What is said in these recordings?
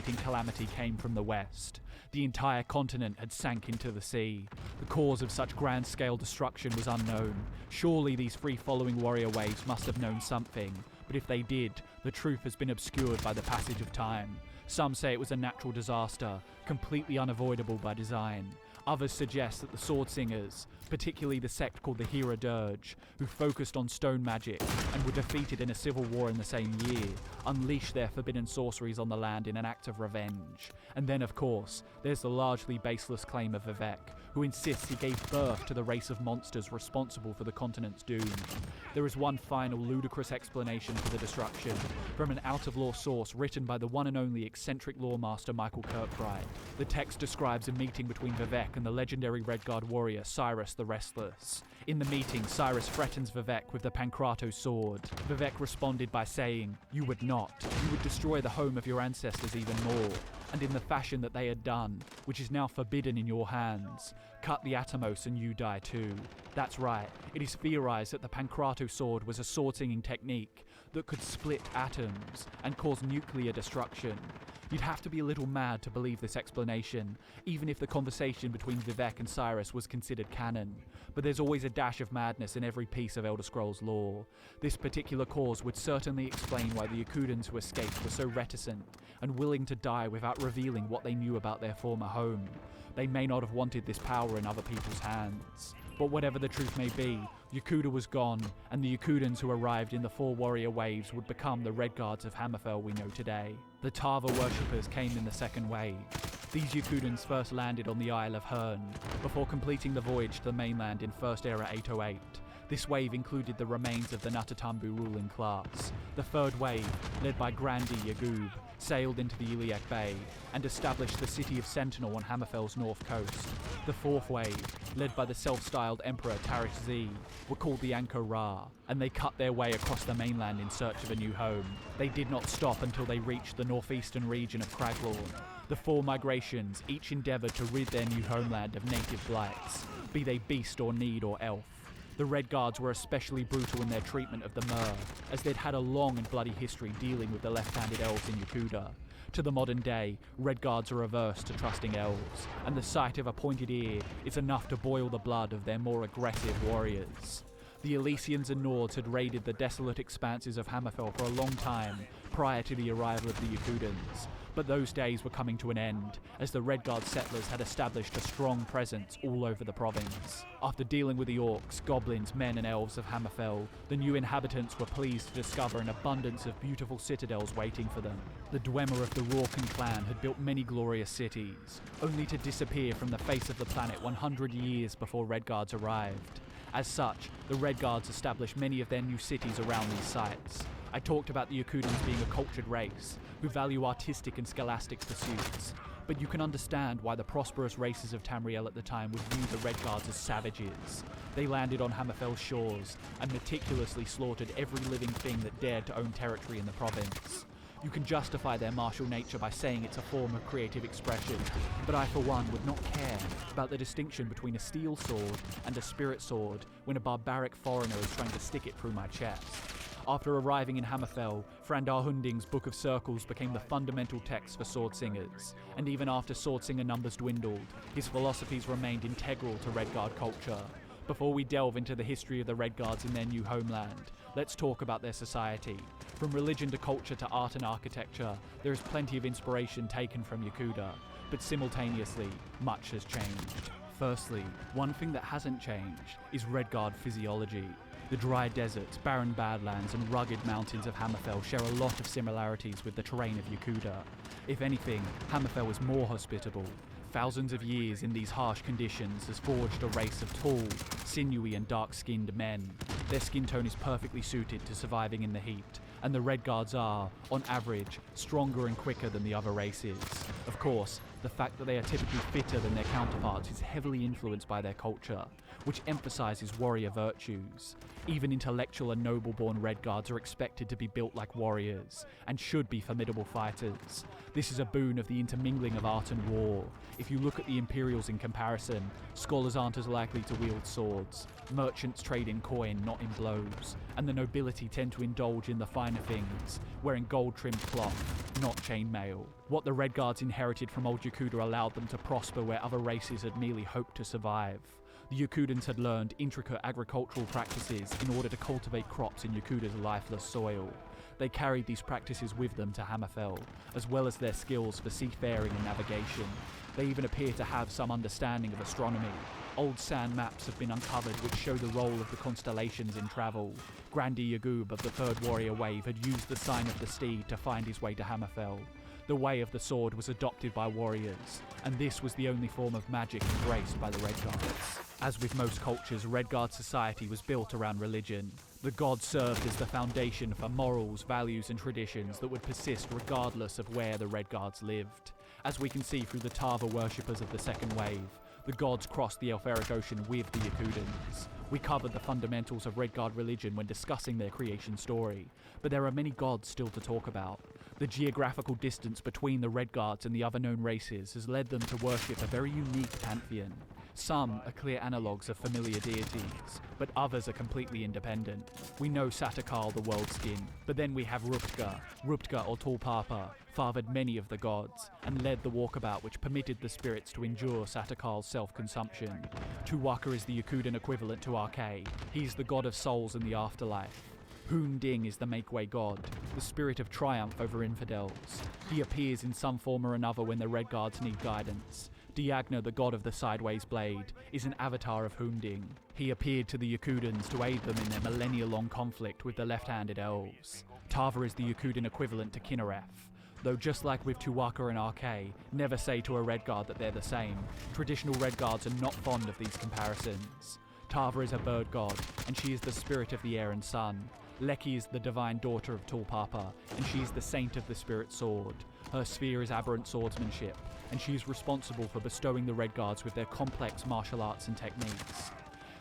calamity came from the west. The entire continent had sank into the sea. The cause of such grand-scale destruction was unknown. Surely these free-following warrior waves must have known something, but if they did, the truth has been obscured by the passage of time. Some say it was a natural disaster, completely unavoidable by design. Others suggest that the Sword Singers, particularly the sect called the Hera Dirge, who focused on stone magic and were defeated in a civil war in the same year, unleashed their forbidden sorceries on the land in an act of revenge. And then, of course, there's the largely baseless claim of Vivek, who insists he gave birth to the race of monsters responsible for the continent's doom. There is one final ludicrous explanation for the destruction, from an out-of-law source written by the one and only eccentric lawmaster Michael Kirkbride. The text describes a meeting between Vivek and the legendary Redguard warrior Cyrus the Restless. In the meeting, Cyrus threatens Vivek with the Pankratos sword. Vivek responded by saying, "You would not. You would destroy the home of your ancestors even more, and in the fashion that they had done, which is now forbidden in your hands. Cut the Atomos and you die too." That's right, it is theorized that the Pankratos sword was a sword-singing technique that could split atoms and cause nuclear destruction. You'd have to be a little mad to believe this explanation, even if the conversation between Vivek and Cyrus was considered canon. But there's always a dash of madness in every piece of Elder Scrolls lore. This particular cause would certainly explain why the Yakudans who escaped were so reticent and willing to die without revealing what they knew about their former home. They may not have wanted this power in other people's hands. But whatever the truth may be, Yakuda was gone, and the Yakudans who arrived in the 4 warrior waves would become the Redguards of Hammerfell we know today. The Tava worshippers came in the second wave. These Yakudans first landed on the Isle of Herne, before completing the voyage to the mainland in First Era 808. This wave included the remains of the Natatambu ruling class. The third wave, led by Grandi Yagub, sailed into the Iliac Bay and established the city of Sentinel on Hammerfell's north coast. The fourth wave, led by the self-styled Emperor Tarish Z, were called the Anko Ra, and they cut their way across the mainland in search of a new home. They did not stop until they reached the northeastern region of Craglorn. The 4 migrations each endeavoured to rid their new homeland of native blights, be they beast or need or elf. The Redguards were especially brutal in their treatment of the Mer, as they'd had a long and bloody history dealing with the left-handed elves in Yakuda. To the modern day, Redguards are averse to trusting elves, and the sight of a pointed ear is enough to boil the blood of their more aggressive warriors. The Elysians and Nords had raided the desolate expanses of Hammerfell for a long time prior to the arrival of the Yakudans, but those days were coming to an end, as the Redguard settlers had established a strong presence all over the province. After dealing with the orcs, goblins, men and elves of Hammerfell, the new inhabitants were pleased to discover an abundance of beautiful citadels waiting for them. The Dwemer of the Rorken clan had built many glorious cities, only to disappear from the face of the planet 100 years before Redguards arrived. As such, the Redguards established many of their new cities around these sites. I talked about the Yakudans being a cultured race, who value artistic and scholastic pursuits, but you can understand why the prosperous races of Tamriel at the time would view the Redguards as savages. They landed on Hammerfell's shores, and meticulously slaughtered every living thing that dared to own territory in the province. You can justify their martial nature by saying it's a form of creative expression, but I for one would not care about the distinction between a steel sword and a spirit sword when a barbaric foreigner is trying to stick it through my chest. After arriving in Hammerfell, Frandar Hunding's Book of Circles became the fundamental text for sword singers, and even after sword singer numbers dwindled, his philosophies remained integral to Redguard culture. Before we delve into the history of the Redguards in their new homeland, let's talk about their society. From religion to culture to art and architecture, there is plenty of inspiration taken from Yakuda, but simultaneously, much has changed. Firstly, one thing that hasn't changed is Redguard physiology. The dry deserts, barren badlands and rugged mountains of Hammerfell share a lot of similarities with the terrain of Yakuda. If anything, Hammerfell is more hospitable. Thousands of years in these harsh conditions has forged a race of tall, sinewy and dark-skinned men. Their skin tone is perfectly suited to surviving in the heat, and the Redguards are, on average, stronger and quicker than the other races. Of course, the fact that they are typically fitter than their counterparts is heavily influenced by their culture, which emphasizes warrior virtues. Even intellectual and noble-born Redguards are expected to be built like warriors, and should be formidable fighters. This is a boon of the intermingling of art and war. If you look at the Imperials in comparison, scholars aren't as likely to wield swords, merchants trade in coin, not in blows, and the nobility tend to indulge in the finer finer things, wearing gold-trimmed cloth, not chainmail. What the Red Guards inherited from old Yakuda allowed them to prosper where other races had merely hoped to survive. The Yakudans had learned intricate agricultural practices in order to cultivate crops in Yakuda's lifeless soil. They carried these practices with them to Hammerfell, as well as their skills for seafaring and navigation. They even appear to have some understanding of astronomy. Old sand maps have been uncovered which show the role of the constellations in travel. Grandi Yagub of the Third Warrior Wave had used the sign of the steed to find his way to Hammerfell. The way of the sword was adopted by warriors, and this was the only form of magic embraced by the Red Guards. As with most cultures, Red Guard society was built around religion. The gods served as the foundation for morals, values and traditions that would persist regardless of where the Red Guards lived. As we can see through the Tava worshippers of the Second Wave, the gods crossed the Elferic Ocean with the Yakudans. We covered the fundamentals of Red Guard religion when discussing their creation story, but there are many gods still to talk about. The geographical distance between the Red Guards and the other known races has led them to worship a very unique pantheon. Some are clear analogues of familiar deities, but others are completely independent. We know Satakal, the World Skin, but then we have Ruptga. Ruptga or Tulpapa fathered many of the gods, and led the walkabout which permitted the spirits to endure Satakal's self-consumption. Tuwaka is the Yakudan equivalent to Arke. He's the god of souls in the afterlife. Hoon Ding is the make-way god, the spirit of triumph over infidels. He appears in some form or another when the Red Guards need guidance. Diagna, the god of the Sideways Blade, is an avatar of Hoon Ding. He appeared to the Yakudans to aid them in their millennia-long conflict with the left-handed elves. Tava is the Yakudan equivalent to Kinnereth. Though just like with Tuwaka and Arke, never say to a Red Guard that they're the same. Traditional Red Guards are not fond of these comparisons. Tava is a bird god, and she is the spirit of the air and sun. Leki is the divine daughter of Tulpapa, and she is the saint of the spirit sword. Her sphere is aberrant swordsmanship, and she is responsible for bestowing the Red Guards with their complex martial arts and techniques.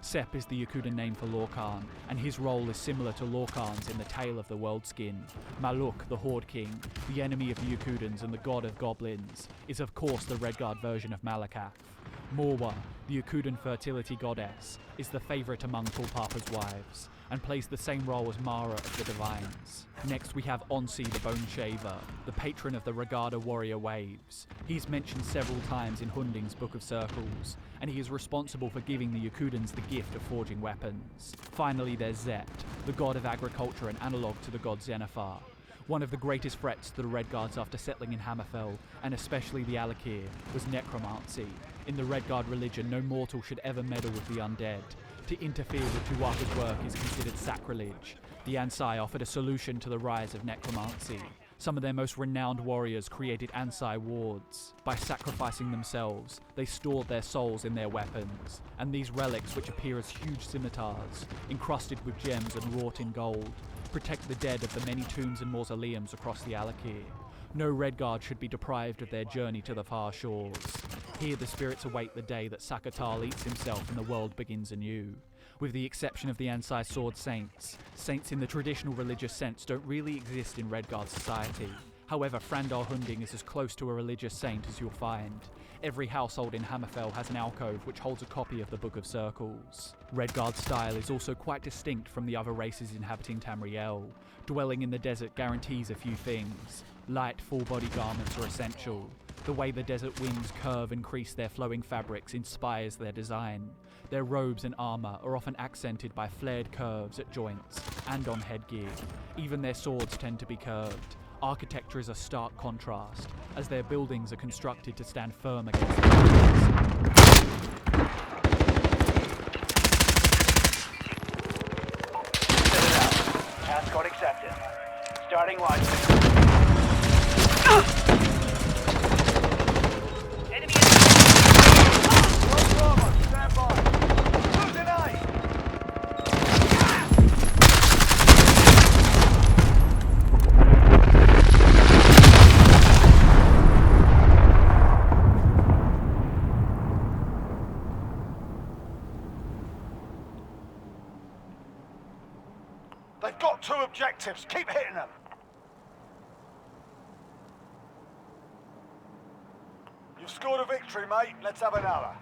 Sep is the Yakudan name for Lorcan, and his role is similar to Lorcan's in the Tale of the World Skin. Maluk, the Horde King, the enemy of the Yakudans and the god of goblins, is of course the Red Guard version of Malakath. Morwa, the Yakudan fertility goddess, is the favourite among Tulpapa's wives, and plays the same role as Mara of the Divines. Next we have Onsi the Bone Shaver, the patron of the Regada warrior waves. He's mentioned several times in Hunding's Book of Circles, and he is responsible for giving the Yakudans the gift of forging weapons. Finally there's Zet, the god of agriculture and analogue to the god Zenithar. One of the greatest threats to the Red Guards after settling in Hammerfell, and especially the Alakir, was necromancy. In the Red Guard religion, no mortal should ever meddle with the undead. To interfere with Tuwaka's work is considered sacrilege. The Ansai offered a solution to the rise of necromancy. Some of their most renowned warriors created Ansai wards. By sacrificing themselves, they stored their souls in their weapons, and these relics, which appear as huge scimitars, encrusted with gems and wrought in gold, protect the dead of the many tombs and mausoleums across the Alakir. No Red Guard should be deprived of their journey to the far shores. Here the spirits await the day that Sakatal eats himself and the world begins anew. With the exception of the Ansai Sword Saints, saints in the traditional religious sense don't really exist in Red Guard society. However, Frandar Hunding is as close to a religious saint as you'll find. Every household in Hammerfell has an alcove which holds a copy of the Book of Circles. Red Guard style is also quite distinct from the other races inhabiting Tamriel. Dwelling in the desert guarantees a few things. Light, full-body garments are essential. The way the desert winds curve and crease their flowing fabrics inspires their design. Their robes and armour are often accented by flared curves at joints and on headgear. Even their swords tend to be curved. Architecture is a stark contrast, as their buildings are constructed to stand firm against the winds. Task code accepted. Starting launch. Enemy stand by. Move tonight. They've got 2 objectives. Keep hitting them. You've scored a victory, mate. Let's have another.